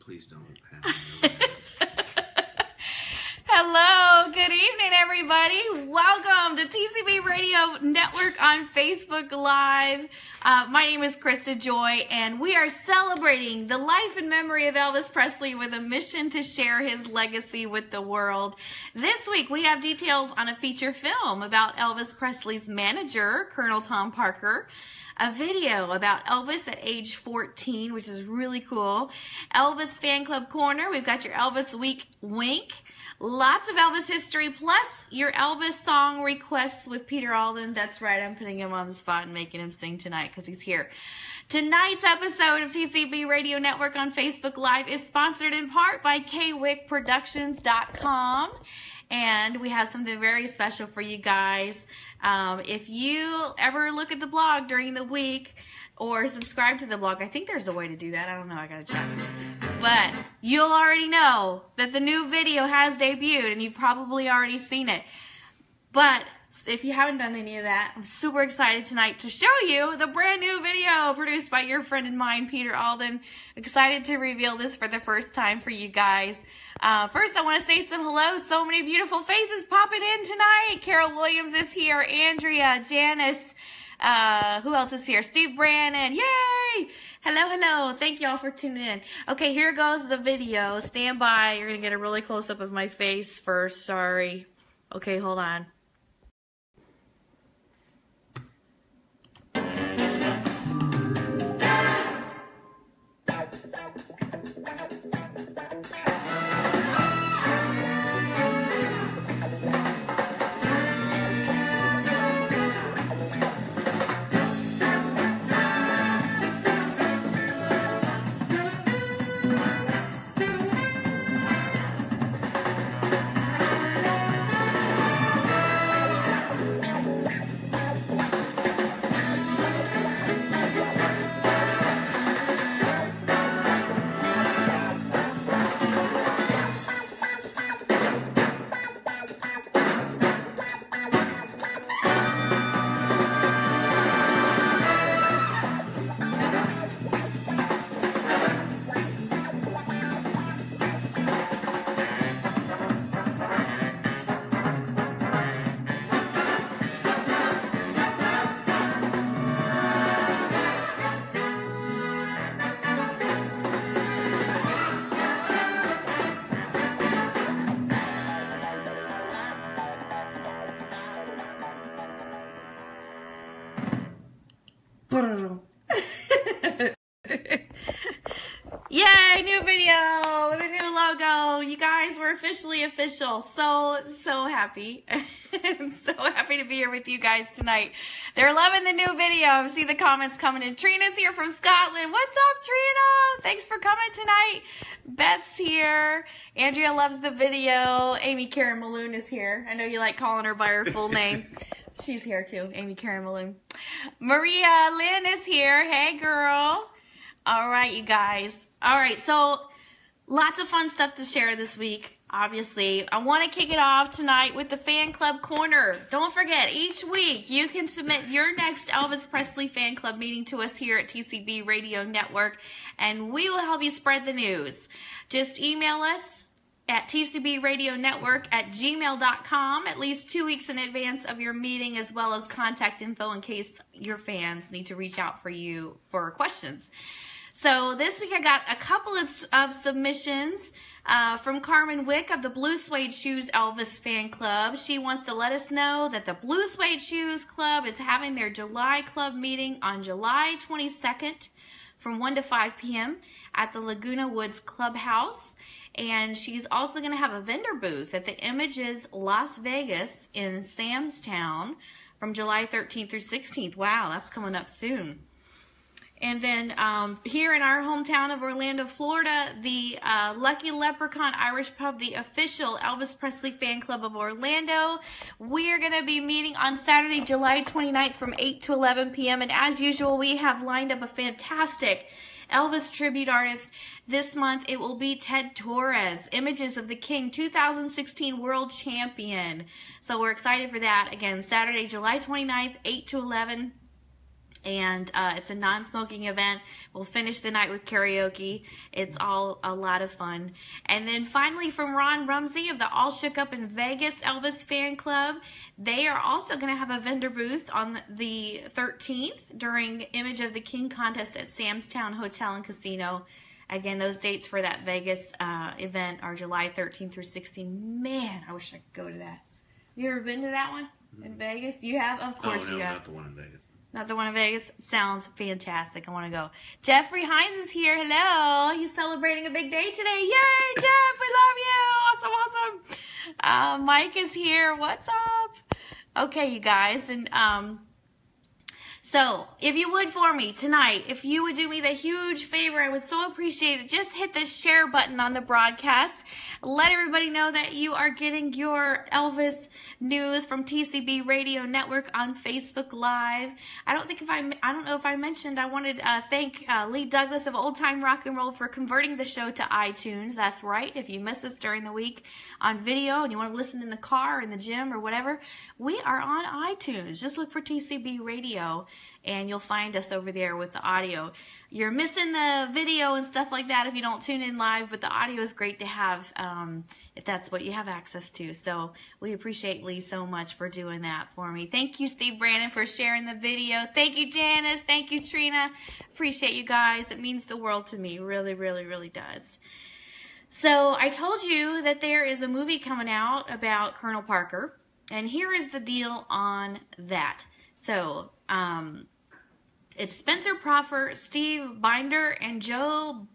Please don't pass me around. Hello, good evening, everybody. Welcome to TCB Radio Network on Facebook Live. My name is Krista Joy, and we are celebrating the life and memory of Elvis Presley with a mission to share his legacy with the world. This week, we have details on a feature film about Elvis Presley's manager, Colonel Tom Parker, a video about Elvis at age 14, which is really cool. Elvis Fan Club Corner, we've got your Elvis Week WYNK. Lots of Elvis history, plus your Elvis song requests with Peter Alden. That's right, I'm putting him on the spot and making him sing tonight because he's here. Tonight's episode of TCB Radio Network on Facebook Live is sponsored in part by KWYKProductions.com. And we have something very special for you guys. If you ever look at the blog during the week or subscribe to the blog, I think there's a way to do that. I don't know, I gotta check. But you'll already know that the new video has debuted and you've probably already seen it. But if you haven't done any of that, I'm super excited tonight to show you the brand new video produced by your friend and mine, Peter Alden. Excited to reveal this for the first time for you guys. First, I want to say some hello. So many beautiful faces popping in tonight. Carol Williams is here. Andrea, Janice, who else is here? Steve Brannon. Yay! Hello, hello. Thank you all for tuning in. Okay, here goes the video. Stand by. You're going to get a really close-up of my face first. Sorry. Okay, hold on. Yay, new video with a new logo. You guys, we're officially official. So happy. So happy to be here with you guys tonight. They're loving the new video. I see the comments coming in. Trina's here from Scotland. What's up, Trina? Thanks for coming tonight. Beth's here. Andrea loves the video. Amy Karen Malone is here. I know you like calling her by her full name. She's here too, Amy Karen Malone. Maria Lynn is here. Hey, girl. All right, you guys. All right, so lots of fun stuff to share this week, obviously. I want to kick it off tonight with the Fan Club Corner. Don't forget, each week you can submit your next Elvis Presley Fan Club meeting to us here at TCB Radio Network, and we will help you spread the news. Just email us at tcbradionetwork@gmail.com at least 2 weeks in advance of your meeting, as well as contact info in case your fans need to reach out for you for questions. So this week I got a couple of submissions from Carmen Wick of the Blue Suede Shoes Elvis Fan Club. She wants to let us know that the Blue Suede Shoes Club is having their July club meeting on July 22nd from 1 to 5 p.m. at the Laguna Woods Clubhouse. And she's also going to have a vendor booth at the Images Las Vegas in Sam's Town from July 13th through 16th. Wow, that's coming up soon. And then here in our hometown of Orlando, Florida, the Lucky Leprechaun Irish Pub, the official Elvis Presley Fan Club of Orlando, we are going to be meeting on Saturday, July 29th from 8 to 11 p.m. And as usual, we have lined up a fantastic Elvis tribute artist. This month, it will be Ted Torres, Images of the King, 2016 World Champion. So we're excited for that. Again, Saturday, July 29th, 8 to 11. And it's a non-smoking event. We'll finish the night with karaoke. It's all a lot of fun. And then finally from Ron Rumsey of the All Shook Up in Vegas Elvis Fan Club, they are also going to have a vendor booth on the 13th during Image of the King contest at Sam's Town Hotel and Casino. Again, those dates for that Vegas event are July 13th through 16th. Man, I wish I could go to that. Have you ever been to that one in Vegas? You have? Of course you have. Not the one in Vegas. Not the one in Vegas? Sounds fantastic. I want to go. Jeffrey Hines is here. Hello. You celebrating a big day today? Yay, Jeff. We love you. Awesome. Mike is here. What's up? Okay, you guys. And so, if you would for me tonight, if you would do me the huge favor, I would so appreciate it. Just hit the share button on the broadcast. Let everybody know that you are getting your Elvis news from TCB Radio Network on Facebook Live. I don't know if I mentioned, I wanted to thank Lee Douglas of Old Time Rock and Roll for converting the show to iTunes. That's right. If you miss us during the week on video and you want to listen in the car, or in the gym, or whatever, we are on iTunes. Just look for TCB Radio and you'll find us over there with the audio. You're missing the video and stuff like that if you don't tune in live, but the audio is great to have if that's what you have access to. So we appreciate Lee so much for doing that for me. Thank you, Steve Brandon, for sharing the video. Thank you, Janice. Thank you, Trina. Appreciate you guys. It means the world to me. Really, really, really does. So I told you that there is a movie coming out about Colonel Parker, and here is the deal on that. So it's Spencer Proffer, Steve Binder, and Joe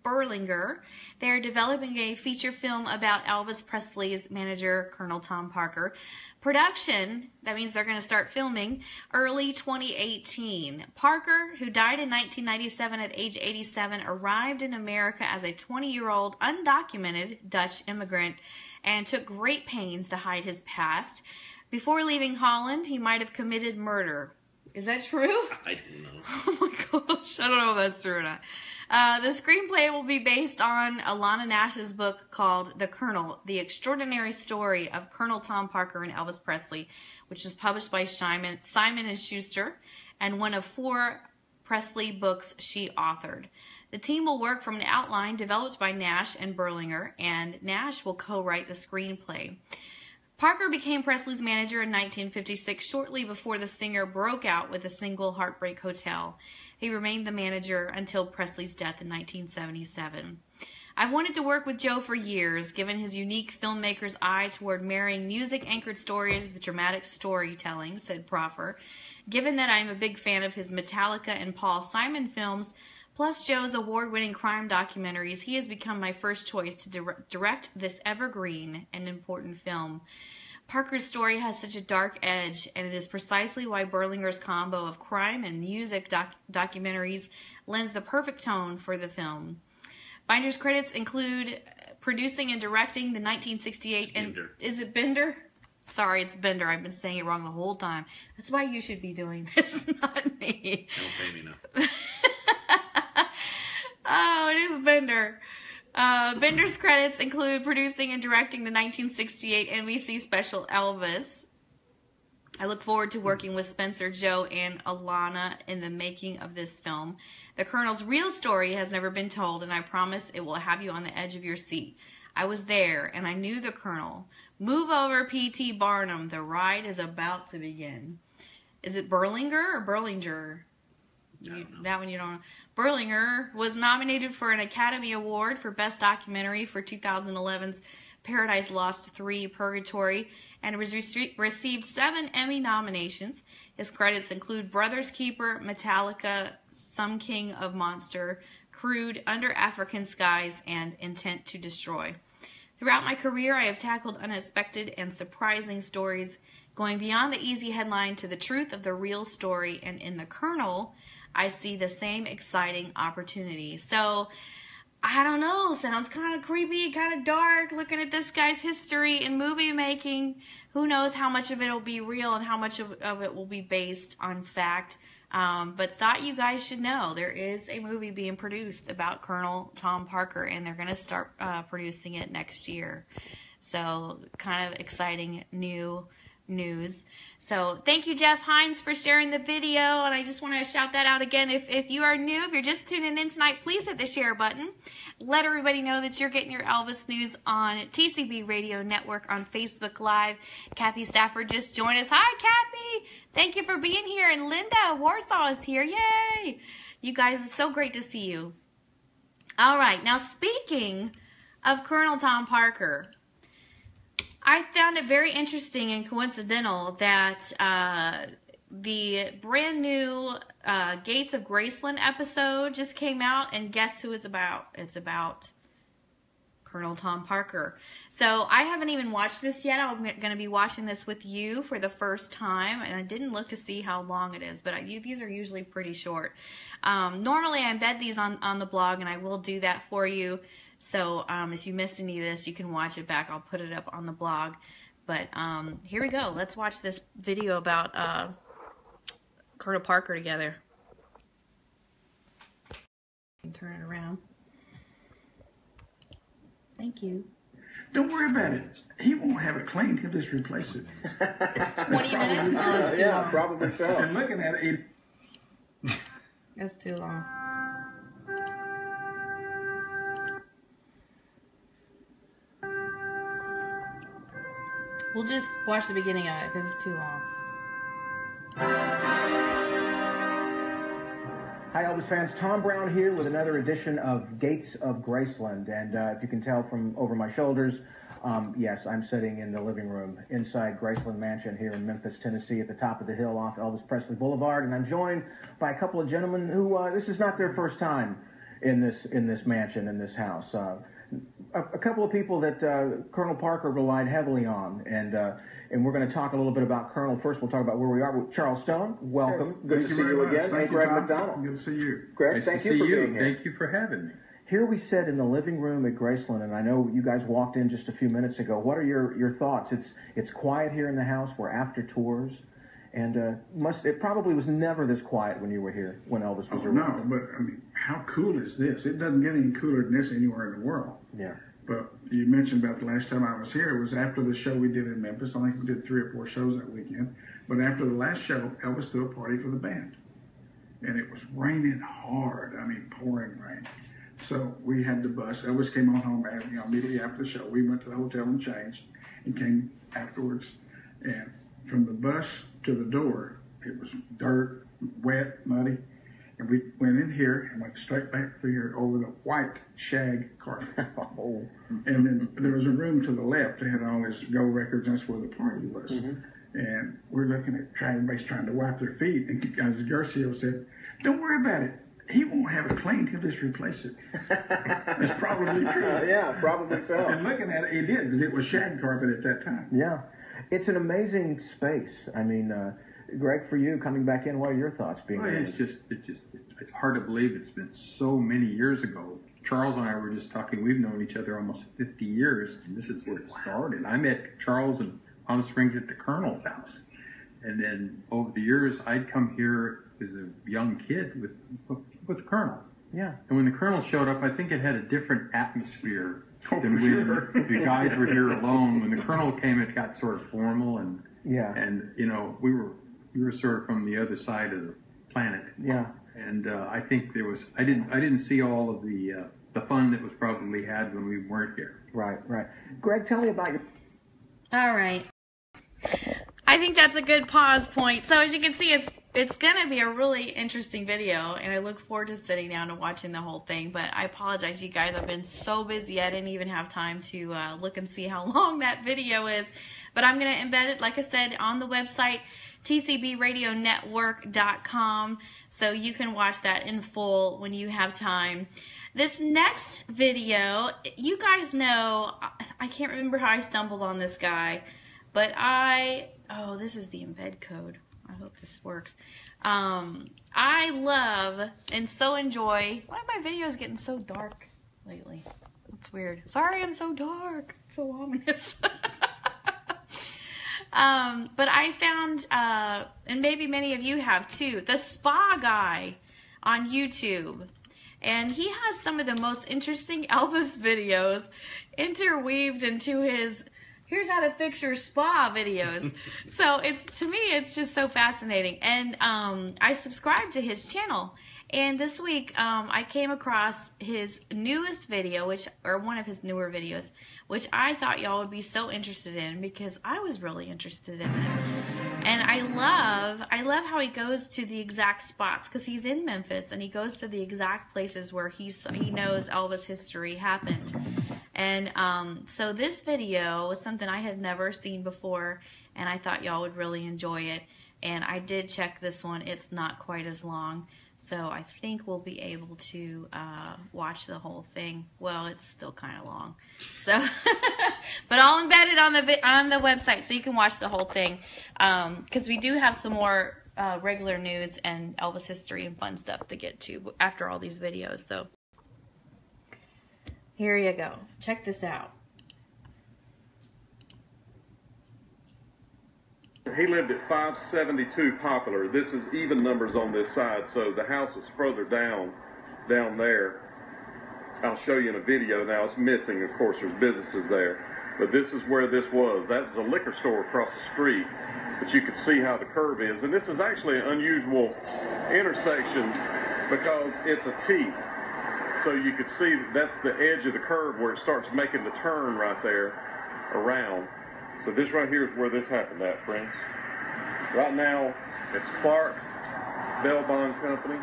Berlinger. They're developing a feature film about Elvis Presley's manager, Colonel Tom Parker. Production, that means they're going to start filming early 2018. Parker, who died in 1997 at age 87, arrived in America as a 20-year-old undocumented Dutch immigrant and took great pains to hide his past. Before leaving Holland, he might have committed murder. Is that true? I don't know. Oh my gosh, I don't know if that's true or not. The screenplay will be based on Alana Nash's book called The Colonel, The Extraordinary Story of Colonel Tom Parker and Elvis Presley, which was published by Simon & Schuster, and one of 4 Presley books she authored. The team will work from an outline developed by Nash and Berlinger, and Nash will co-write the screenplay. Parker became Presley's manager in 1956, shortly before the singer broke out with the single Heartbreak Hotel. He remained the manager until Presley's death in 1977. I've wanted to work with Joe for years, given his unique filmmaker's eye toward marrying music-anchored stories with dramatic storytelling, said Proffer. Given that I'm a big fan of his Metallica and Paul Simon films, plus Joe's award-winning crime documentaries, he has become my first choice to direct this evergreen and important film. Parker's story has such a dark edge, and it is precisely why Berlinger's combo of crime and music documentaries lends the perfect tone for the film. Binder's credits include producing and directing the 1968... Is it Bender? Sorry, it's Bender. I've been saying it wrong the whole time. That's why you should be doing this, not me. Don't pay me enough. Oh, it is Bender. Bender's credits include producing and directing the 1968 NBC special Elvis. I look forward to working with Spencer, Joe, and Alana in the making of this film. The Colonel's real story has never been told, and I promise it will have you on the edge of your seat. I was there, and I knew the Colonel. Move over, P.T. Barnum. The ride is about to begin. Is it Berlinger or Berlinger? That one you don't know. Berlinger was nominated for an Academy Award for Best Documentary for 2011's Paradise Lost 3 Purgatory, and received 7 Emmy nominations. His credits include Brothers Keeper, Metallica, Some King of Monster, Crude, Under African Skies, and Intent to Destroy. Throughout my career, I have tackled unexpected and surprising stories, going beyond the easy headline to the truth of the real story, and in The Colonel, I see the same exciting opportunity. So, I don't know, sounds kind of creepy, kind of dark, looking at this guy's history in movie making. Who knows how much of it will be real and how much of it will be based on fact. But thought you guys should know, there is a movie being produced about Colonel Tom Parker, and they're going to start producing it next year. So, kind of exciting new news. So thank you, Jeff Hines, for sharing the video. And I just want to shout that out again. If you are new, if you're just tuning in tonight, please hit the share button. Let everybody know that you're getting your Elvis news on TCB Radio Network on Facebook Live. Kathy Stafford just joined us. Hi, Kathy. Thank you for being here. And Linda Warsaw is here. Yay. You guys, it's so great to see you. All right. Now, speaking of Colonel Tom Parker, I found it very interesting and coincidental that the brand new Gates of Graceland episode just came out, and guess who it's about? It's about Colonel Tom Parker. So I haven't even watched this yet. I'm going to be watching this with you for the first time, and I didn't look to see how long it is, but these are usually pretty short. Normally I embed these on the blog, and I will do that for you. So if you missed any of this, you can watch it back. I'll put it up on the blog. But here we go. Let's watch this video about Colonel Parker together. Turn it around. Thank you. Don't worry about it. He won't have it cleaned. He'll just replace it. It's 20 minutes. Oh, it's too long. Probably so. And looking at it, That's too long. We'll just watch the beginning of it because it's too long. Hi, Elvis fans. Tom Brown here with another edition of Gates of Graceland. And if you can tell from over my shoulders, yes, I'm sitting in the living room inside Graceland Mansion here in Memphis, Tennessee, at the top of the hill off Elvis Presley Boulevard. And I'm joined by a couple of gentlemen who this is not their first time in this mansion, in this house. A couple of people that Colonel Parker relied heavily on, and we're going to talk a little bit about Colonel. First, we'll talk about where we are with Charles Stone. Welcome. Yes. Good to see you again. Thank you, Greg Tom. McDonald. Good to see you. Greg, Nice thank to you see for you. being here. Thank you for having me. Here we sit in the living room at Graceland, and I know you guys walked in just a few minutes ago. What are your thoughts? It's quiet here in the house. We're after tours, and it probably was never this quiet when you were here, when Elvis was around. No, but I mean, how cool is this? It doesn't get any cooler than this anywhere in the world. Yeah. But you mentioned about the last time I was here. It was after the show we did in Memphis. I think we did 3 or 4 shows that weekend. But after the last show, Elvis threw a party for the band. And it was raining hard. I mean, pouring rain. So we had the bus. Elvis came on home immediately after the show. We went to the hotel and changed and came afterwards. And from the bus to the door, it was dirt, wet, muddy. And we went in here and went straight back through here over the white shag carpet. Oh. And then there was a room to the left that had all his gold records, and that's where the party was. Mm-hmm. And we're looking at everybody's trying to wipe their feet. And as Garcia said, don't worry about it. He won't have it cleaned. He'll just replace it. It's probably true. Yeah, probably so. And looking at it, he did, because it was shag carpet at that time. Yeah. It's an amazing space. I mean, Greg, for you, coming back in, what are your thoughts being Well, here? it's hard to believe it's been so many years ago. Charles and I were just talking. We've known each other almost 50 years, and this is where it started. I met Charles in Palm Springs at the Colonel's house, and then over the years, I'd come here as a young kid with the Colonel. Yeah. And when the Colonel showed up, I think it had a different atmosphere than for when sure. the guys were here alone. When the Colonel came, it got sort of formal, and Yeah. and you know we were sort of from the other side of the planet. Yeah. And I think there was I didn't see all of the fun that was probably had when we weren't here. Right, right. Greg, tell me about your... All right. I think that's a good pause point. So as you can see, it's going to be a really interesting video, and I look forward to sitting down and watching the whole thing. But I apologize, you guys. I've been so busy, I didn't even have time to look and see how long that video is. But I'm going to embed it, like I said, on the website, TCBRadioNetwork.com, so you can watch that in full when you have time. This next video, you guys know, I can't remember how I stumbled on this guy, but oh, this is the embed code. I hope this works. I love and so enjoy, why are my videos getting so dark lately? That's weird. Sorry I'm so dark. It's so ominous. But I found, and maybe many of you have too, the Spa Guy on YouTube. And he has some of the most interesting Elvis videos interweaved into his here's how to fix your spa videos. So to me, it's just so fascinating. And I subscribe to his channel. And this week, I came across his newest video, or one of his newer videos, which I thought y'all would be so interested in because I was really interested in it. And I love how he goes to the exact spots because he's in Memphis and he goes to the exact places where he knows Elvis history happened. And so this video was something I had never seen before, and I thought y'all would really enjoy it. And I did check this one. It's not quite as long. So I think we'll be able to watch the whole thing. Well, it's still kind of long. So, but I'll embed it on the website so you can watch the whole thing. Because we do have some more regular news and Elvis history and fun stuff to get to after all these videos. So here you go. Check this out. He lived at 572 Poplar. This is even numbers on this side, so the house was further down there. I'll show you in a video now. It's missing, of course, there's businesses there. But this is where this was. That was a liquor store across the street. But you can see how the curve is. And this is actually an unusual intersection because it's a T. So you can see that's the edge of the curve where it starts making the turn right there around. So this right here is where this happened at, friends. Right now, it's Clark Bell Bond Company.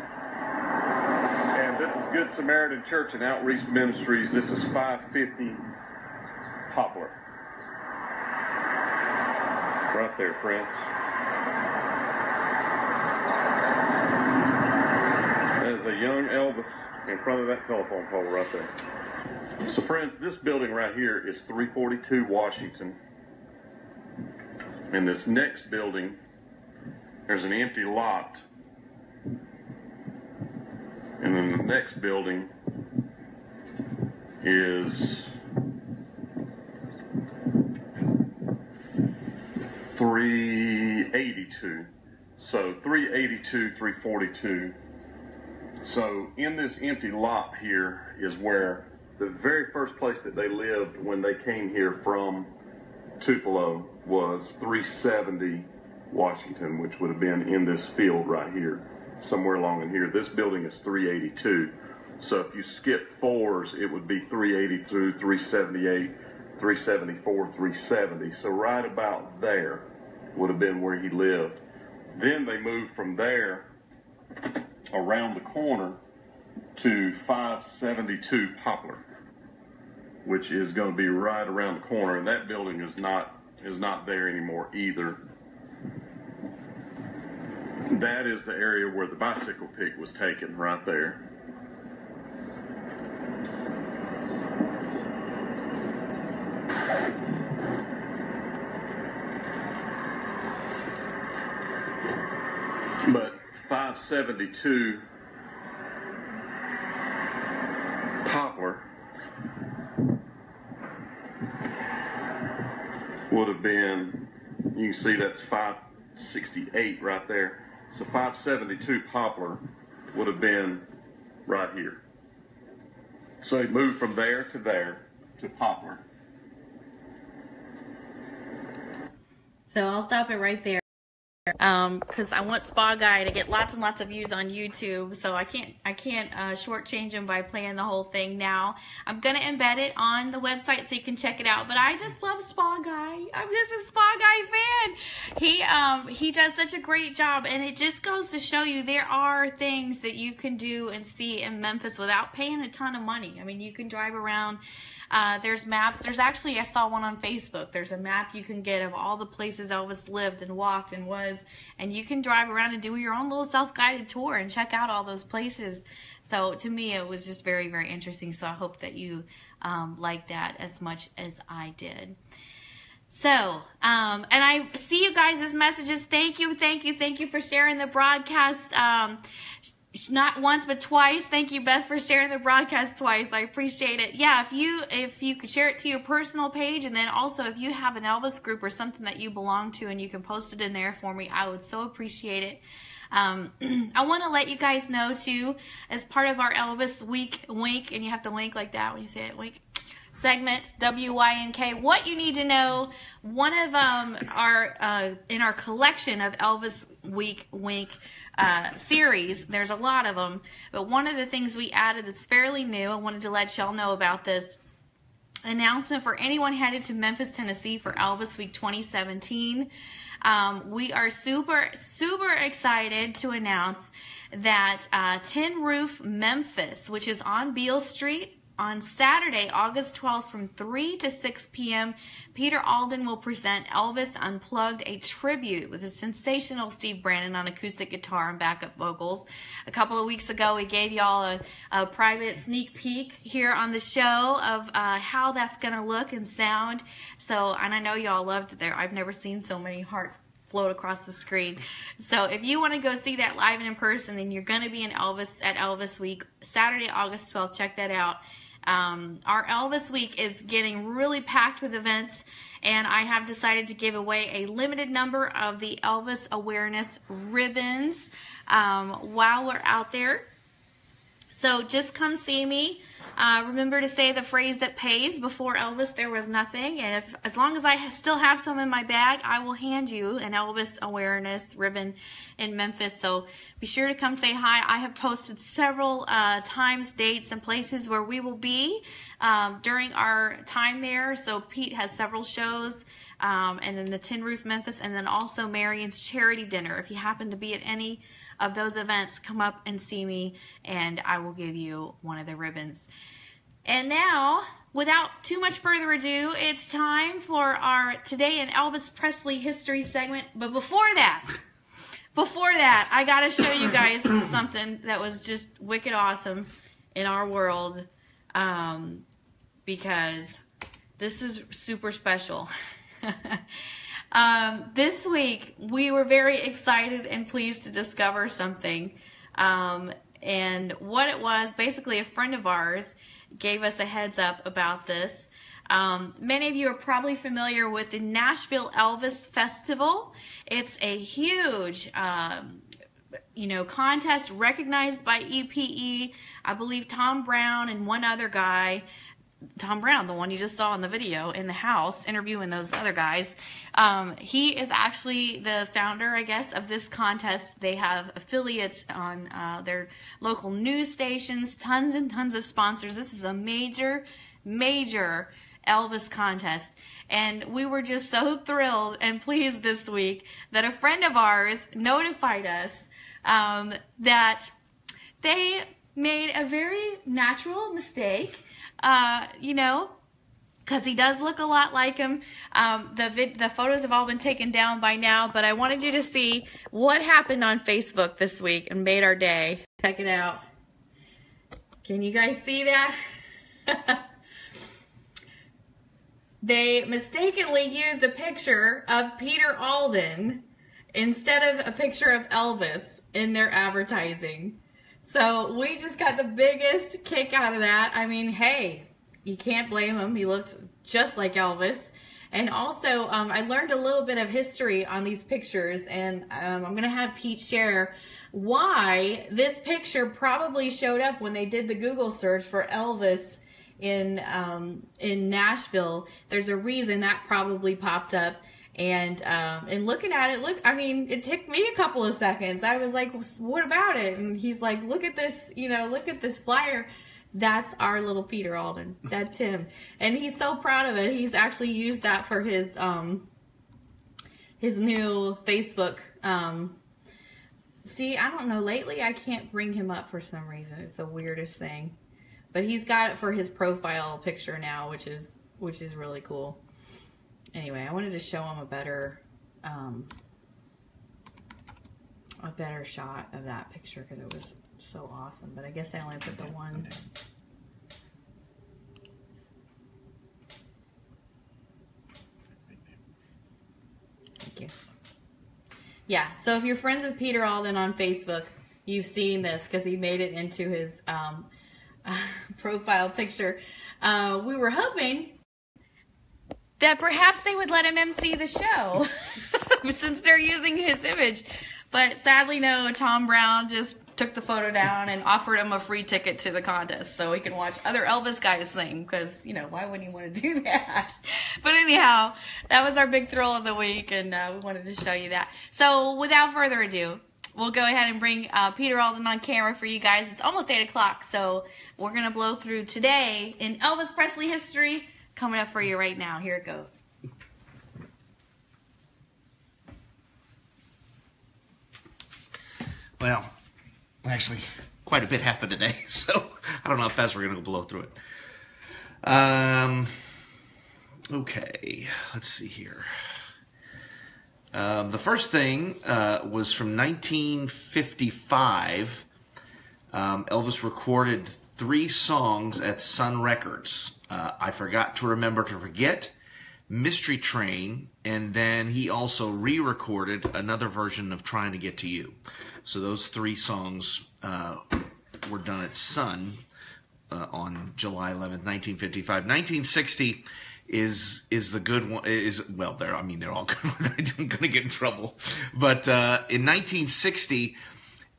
And this is Good Samaritan Church and Outreach Ministries. This is 550 Poplar. Right there, friends. There's a young Elvis in front of that telephone pole right there. So, friends, this building right here is 342 Washington. In this next building, there's an empty lot. And then the next building is 382. So 382, 342. So in this empty lot here is where the very first place that they lived when they came here from Tupelo was 370 Washington, which would have been in this field right here, somewhere along in here. This building is 382. So if you skip fours, it would be 382, 378, 374, 370. So right about there would have been where he lived. Then they moved from there around the corner to 572 Poplar, which is going to be right around the corner, and that building is not there anymore either. That is the area where the bicycle pic was taken, right there. But 572 Poplar would have been, you can see that's 568 right there. So 572 Poplar would have been right here. So he moved from there to Poplar. So I'll stop it right there. Because I want Spa Guy to get lots and lots of views on YouTube, so I can't shortchange him by playing the whole thing now. I'm gonna embed it on the website so you can check it out. But I just love Spa Guy. I'm just a Spa Guy fan. He does such a great job, and it just goes to show you there are things that you can do and see in Memphis without paying a ton of money. I mean, you can drive around. There's maps. There's actually, I saw one on Facebook. There's a map you can get of all the places Elvis lived and walked and was, and you can drive around and do your own little self-guided tour and check out all those places. So to me, it was just very, very interesting. So I hope that you like that as much as I did. So, and I see you guys' messages. Thank you for sharing the broadcast. Not once, but twice. Thank you, Beth, for sharing the broadcast twice. I appreciate it. Yeah, if you could share it to your personal page, and then also if you have an Elvis group or something that you belong to and you can post it in there for me, I would so appreciate it. I want to let you guys know, too, as part of our Elvis week, WYNK, and you have to wink like that when you say it, wink. segment, WYNK, What You Need to Know. One of our in our collection of Elvis WYNK series, there's a lot of them, but one of the things we added that's fairly new, I wanted to let y'all know about this announcement for anyone headed to Memphis, Tennessee for Elvis Week 2017. We are super excited to announce that Tin Roof Memphis, which is on Beale Street, on Saturday, August 12th from 3 to 6 p.m., Peter Alden will present Elvis Unplugged, a tribute with a sensational Steve Brandon on acoustic guitar and backup vocals. A couple of weeks ago, we gave y'all a private sneak peek here on the show of how that's going to look and sound. So, and I know y'all loved it there. I've never seen so many hearts float across the screen. So if you want to go see that live and in person, then you're going to be in Elvis at Elvis Week, Saturday, August 12th. Check that out. Our Elvis Week is getting really packed with events, and I have decided to give away a limited number of the Elvis Awareness ribbons while we're out there. So just come see me. Remember to say the phrase that pays. Before Elvis, there was nothing. And as long as I still have some in my bag, I will hand you an Elvis Awareness ribbon in Memphis. So be sure to come say hi. I have posted several times, dates, and places where we will be during our time there. So Pete has several shows, and then the Tin Roof Memphis, and then also Marion's charity dinner. If you happen to be at any of those events, come up and see me, and I will give you one of the ribbons. And now, without too much further ado, it's time for our Today in Elvis Presley History segment. But before that, I gotta show you guys something that was just wicked awesome in our world, because this was super special. This week, we were very excited and pleased to discover something. And what it was, basically a friend of ours gave us a heads up about this. Many of you are probably familiar with the Nashville Elvis Festival. It's a huge, contest recognized by EPE. I believe Tom Brown and one other guy, Tom Brown, the one you just saw in the video in the house interviewing those other guys, he is actually the founder, I guess, of this contest. They have affiliates on their local news stations, tons and tons of sponsors. This is a major Elvis contest, and we were just so thrilled and pleased this week that a friend of ours notified us that they made a very natural mistake, because he does look a lot like him. The photos have all been taken down by now, but I wanted you to see what happened on Facebook this week and made our day. Check it out. Can you guys see that? They mistakenly used a picture of Peter Alden instead of a picture of Elvis in their advertising. So we just got the biggest kick out of that. I mean, hey, you can't blame him. He looks just like Elvis. And also, I learned a little bit of history on these pictures, and I'm going to have Pete share why this picture probably showed up when they did the Google search for Elvis in Nashville. There's a reason that probably popped up. And looking at it, it took me a couple of seconds. I was like, what about it? And he's like, look at this, look at this flyer. That's our little Peter Alden. That's him. And he's so proud of it. He's actually used that for his new Facebook. See, I don't know, lately I can't bring him up for some reason. It's the weirdest thing. But he's got it for his profile picture now, which is really cool. Anyway, I wanted to show him a better shot of that picture because it was so awesome. But I guess I only put the one. Thank you. Yeah, so if you're friends with Peter Alden on Facebook, you've seen this because he made it into his profile picture. We were hoping that perhaps they would let him MC the show since they're using his image. But sadly, no, Tom Brown just took the photo down and offered him a free ticket to the contest so he can watch other Elvis guys sing, because, you know, why wouldn't you want to do that? But anyhow, that was our big thrill of the week, and we wanted to show you that. So without further ado, we'll go ahead and bring Peter Alden on camera for you guys. It's almost 8 o'clock, so we're going to blow through today in Elvis Presley history, coming up for you right now. Here it goes. Well, actually, quite a bit happened today, so I don't know how fast we're going to blow through it. Okay, let's see here. The first thing was from 1955. Elvis recorded 3 songs at Sun Records. I Forgot to Remember to Forget, Mystery Train, and then he also re-recorded another version of Trying to Get to You. So those 3 songs were done at Sun on July 11th, 1955. 1960 is the good one. Well, they're all good. I'm going to get in trouble. But in 1960,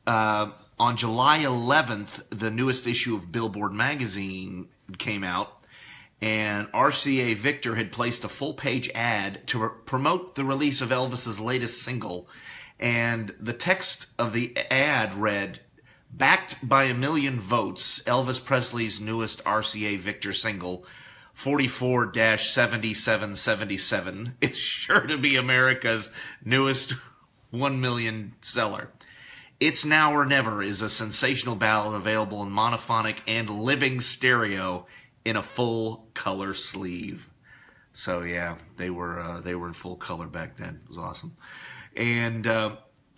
on July 11th, the newest issue of Billboard magazine came out, and RCA Victor had placed a full-page ad to promote the release of Elvis's latest single. And the text of the ad read, "Backed by 1 million votes, Elvis Presley's newest RCA Victor single, 44-7777, is sure to be America's newest 1 million seller. It's Now or Never is a sensational ballad available in monophonic and living stereo in a full color sleeve." So yeah, they were in full color back then. It was awesome. And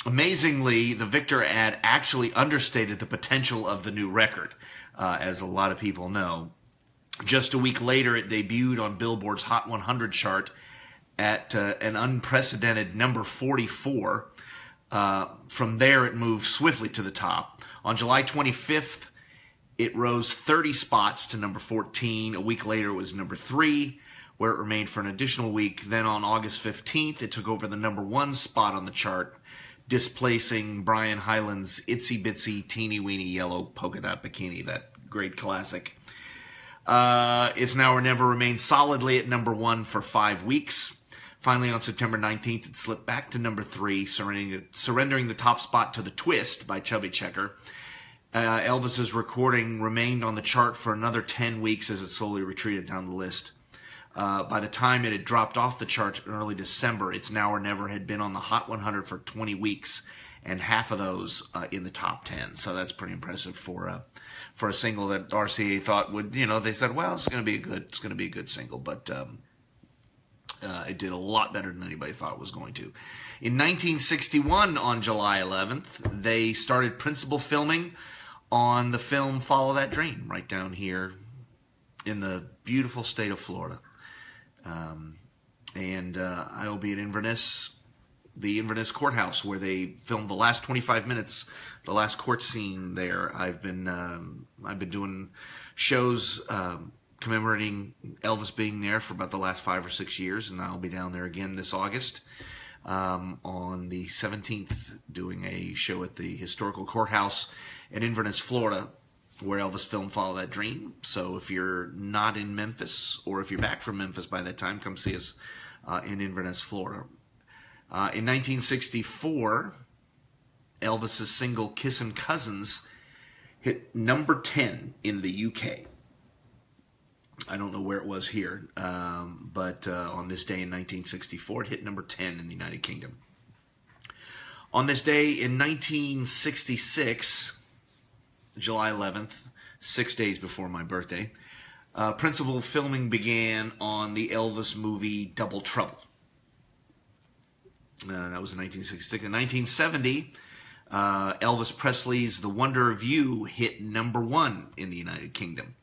amazingly, the Victor ad actually understated the potential of the new record, as a lot of people know. Just a week later, it debuted on Billboard's Hot 100 chart at an unprecedented number 44. From there, it moved swiftly to the top. On July 25th, it rose 30 spots to number 14. A week later, it was number 3, where it remained for an additional week. Then on August 15th, it took over the number 1 spot on the chart, displacing Brian Hyland's Itsy Bitsy Teeny Weeny Yellow Polka Dot Bikini, that great classic. It's Now or Never remained solidly at number 1 for 5 weeks. Finally, on September 19th, it slipped back to number 3, surrendering the top spot to The Twist by Chubby Checker. Elvis's recording remained on the chart for another 10 weeks as it slowly retreated down the list. By the time it had dropped off the charts in early December, It's Now or Never had been on the Hot 100 for 20 weeks, and half of those in the top 10. So that's pretty impressive for a single that RCA thought would, they said, well, it's going to be a good single, but it did a lot better than anybody thought it was going to. In 1961, on July 11th, they started principal filming on the film Follow That Dream, right down here in the beautiful state of Florida. I will be at the Inverness Courthouse, where they filmed the last 25 minutes, the last court scene there. I've been doing shows commemorating Elvis being there for about the last 5 or 6 years, and I'll be down there again this August on the 17th, doing a show at the historical courthouse in Inverness, Florida, where Elvis filmed Follow That Dream. So if you're not in Memphis, or if you're back from Memphis by that time, come see us in Inverness, Florida. In 1964, Elvis's single Kissin' Cousins hit number 10 in the UK. I don't know where it was here, but on this day in 1964, it hit number 10 in the United Kingdom. On this day in 1966, July 11th, 6 days before my birthday, principal filming began on the Elvis movie Double Trouble. That was in 1966. In 1970, Elvis Presley's The Wonder of You hit number 1 in the United Kingdom.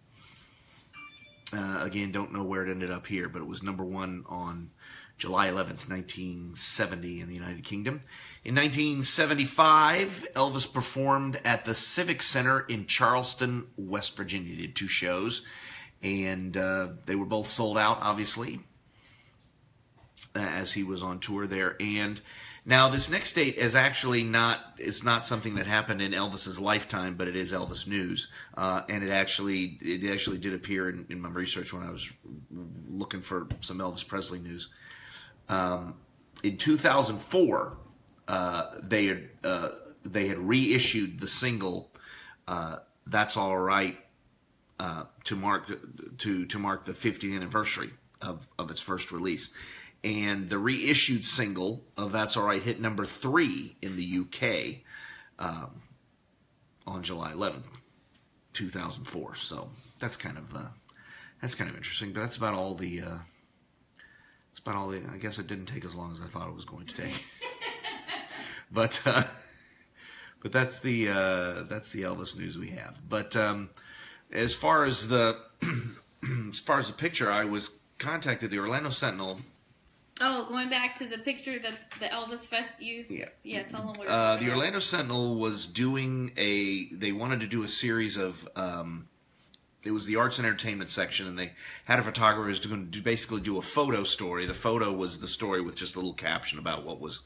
Again, don't know where it ended up here, but it was number 1 on July 11th, 1970 in the United Kingdom. In 1975, Elvis performed at the Civic Center in Charleston, West Virginia. He did 2 shows, and they were both sold out, obviously. as he was on tour there. And now this next date is actually it's not something that happened in Elvis's lifetime, but it is Elvis news. And it actually did appear in my research when I was looking for some Elvis Presley news. In 2004, they had reissued the single "That's All Right" to mark the 50th anniversary of its first release. And the reissued single of "That's All Right" hit number 3 in the UK on July 11th, 2004. So that's kind of interesting. But that's about all the. I guess it didn't take as long as I thought it was going to take. but that's the Elvis news we have. But as far as the picture, I was contacted the Orlando Sentinel. Oh, going back to the picture that the Elvis Fest used? Yeah, tell them what the Orlando Sentinel was doing they wanted to do a series of, it was the arts and entertainment section, and they had a photographer who was going to basically do a photo story. The photo was the story with just a little caption about what was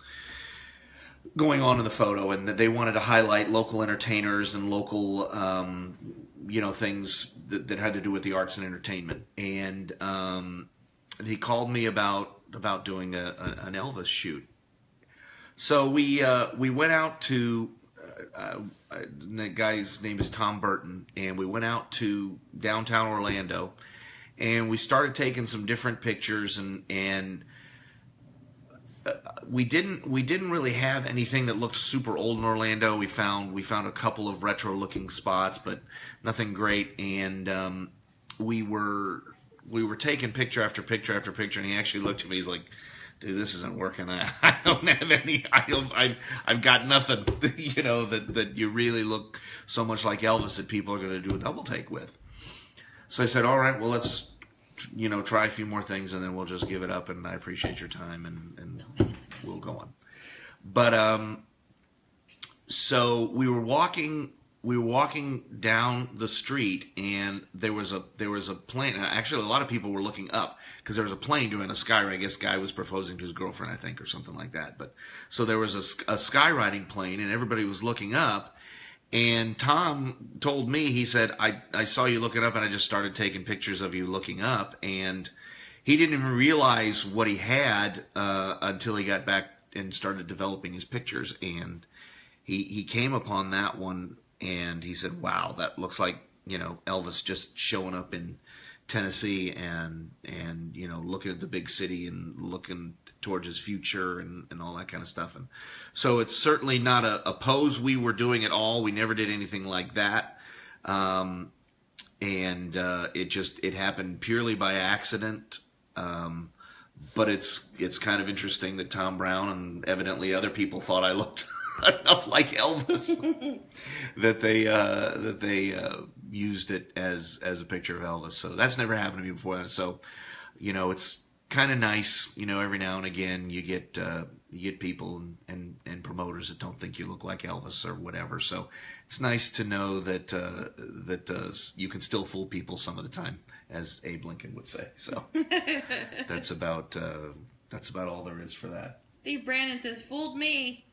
going on in the photo, and that they wanted to highlight local entertainers and local, things that had to do with the arts and entertainment. And he called me about doing an Elvis shoot. So we went out to the guy's name is Tom Burton, and we went out to downtown Orlando, and we started taking some different pictures, and we didn't really have anything that looked super old in Orlando. We found a couple of retro looking spots, but nothing great. And we were taking picture after picture after picture, and he actually looked at me. He's like, "Dude, this isn't working. I don't have any. I've got nothing. That you really look so much like Elvis that people are going to do a double take with." So I said, "All right, well, let's try a few more things, and then we'll just give it up. And I appreciate your time, and we'll go on." But so we were walking down the street, and there was a plane. Actually, a lot of people were looking up because there was a plane doing a skyride. I guess guy was proposing to his girlfriend, I think, or something like that. But so there was a skywriting plane, and everybody was looking up. And Tom told me, he said, I saw you looking up, and I just started taking pictures of you looking up. And he didn't even realize what he had until he got back and started developing his pictures. And he came upon that one, and he said, "Wow, that looks like, Elvis just showing up in Tennessee and looking at the big city and looking towards his future and all that kind of stuff." And so it's certainly not a pose we were doing at all. We never did anything like that. It happened purely by accident. But it's kind of interesting that Tom Brown and evidently other people thought I looked enough like Elvis that they used it as a picture of Elvis. So that's never happened to me before. So, it's kind of nice, every now and again you get people and promoters that don't think you look like Elvis or whatever. So it's nice to know that you can still fool people some of the time, as Abe Lincoln would say. So that's about all there is for that. Steve Brandon says, "Fooled me."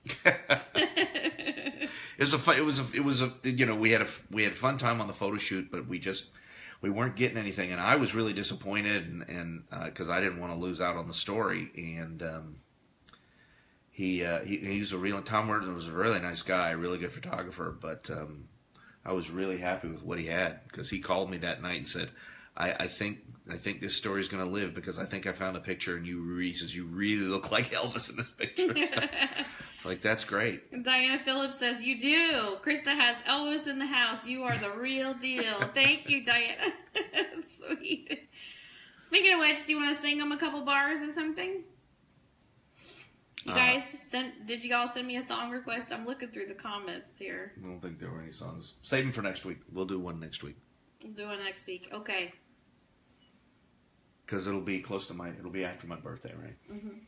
We had a fun time on the photo shoot, but we weren't getting anything, and I was really disappointed, and because I didn't want to lose out on the story. And he was Tom Burton was a really nice guy, a really good photographer, but I was really happy with what he had, because he called me that night and said, I think this story's going to live, because I think I found a picture, and he says, "You really look like Elvis in this picture." It's like, that's great. And Diana Phillips says, "You do. Krista has Elvis in the house. You are the real deal." Thank you, Diana. Sweet. Speaking of which, do you want to sing them a couple bars of something? You guys, did you all send me a song request? I'm looking through the comments here. I don't think there were any songs. Save them for next week. We'll do one next week. We'll do it next week. Okay. Because it'll be it'll be after my birthday, right? Mm-hmm.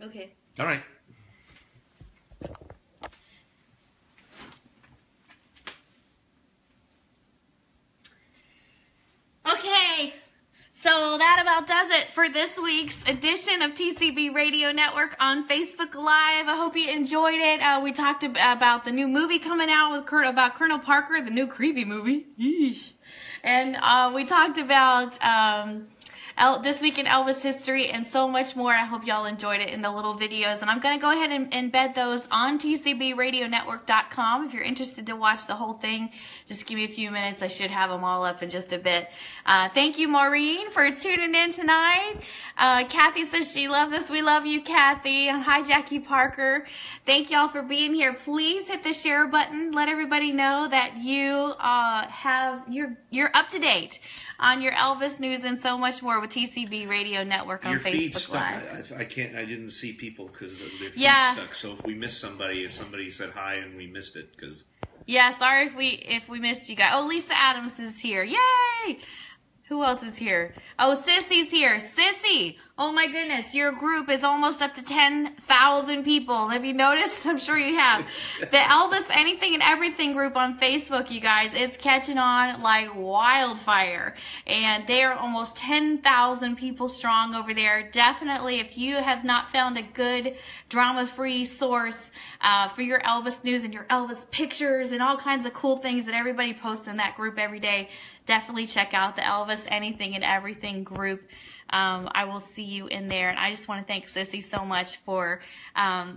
Okay. All right. Okay. So that about does it for this week's edition of TCB Radio Network on Facebook Live. I hope you enjoyed it. We talked about the new movie coming out with about Colonel Parker, the new creepy movie. Yeesh. And we talked about this week in Elvis history and so much more. I hope y'all enjoyed it in the little videos. And I'm going to go ahead and embed those on tcbradionetwork.com. If you're interested to watch the whole thing, just give me a few minutes. I should have them all up in just a bit. Thank you, Maureen, for tuning in tonight. Kathy says she loves us. We love you, Kathy. Hi, Jackie Parker. Thank y'all for being here. Please hit the share button. Let everybody know that you you're up to date on your Elvis news and so much more with TCB Radio Network on your feed Facebook stuck. Live. I didn't see people because their feed stuck. So if we missed somebody, if somebody said hi and we missed it, because yeah, sorry if we missed you guys. Oh, Lisa Adams is here. Yay! Who else is here? Oh, Sissy's here. Sissy! Oh my goodness, your group is almost up to 10,000 people. Have you noticed? I'm sure you have. The Elvis Anything and Everything group on Facebook, you guys, it's catching on like wildfire. And they are almost 10,000 people strong over there. Definitely, if you have not found a good drama-free source for your Elvis news and your Elvis pictures and all kinds of cool things that everybody posts in that group every day, definitely check out the Elvis Anything and Everything group. I will see you in there. And I just want to thank Sissy so much for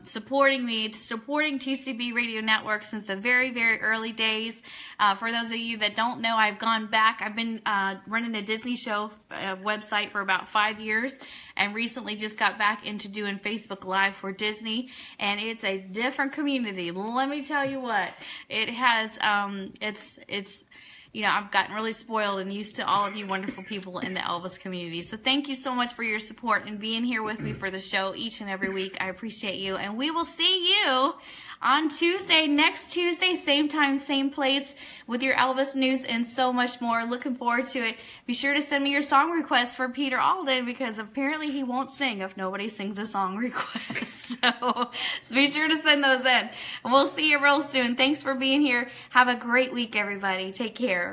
supporting me, supporting TCB Radio Network since the very, very early days. For those of you that don't know, I've gone back. I've been running a Disney show website for about 5 years and recently just got back into doing Facebook Live for Disney. And it's a different community. Let me tell you what. It has, you know, I've gotten really spoiled and used to all of you wonderful people in the Elvis community. So thank you so much for your support and being here with me for the show each and every week. I appreciate you. And we will see you on Tuesday, next Tuesday, same time, same place, with your Elvis news and so much more. Looking forward to it. Be sure to send me your song requests for Peter Alden, because apparently he won't sing if nobody sings a song request. So be sure to send those in. And we'll see you real soon. Thanks for being here. Have a great week, everybody. Take care.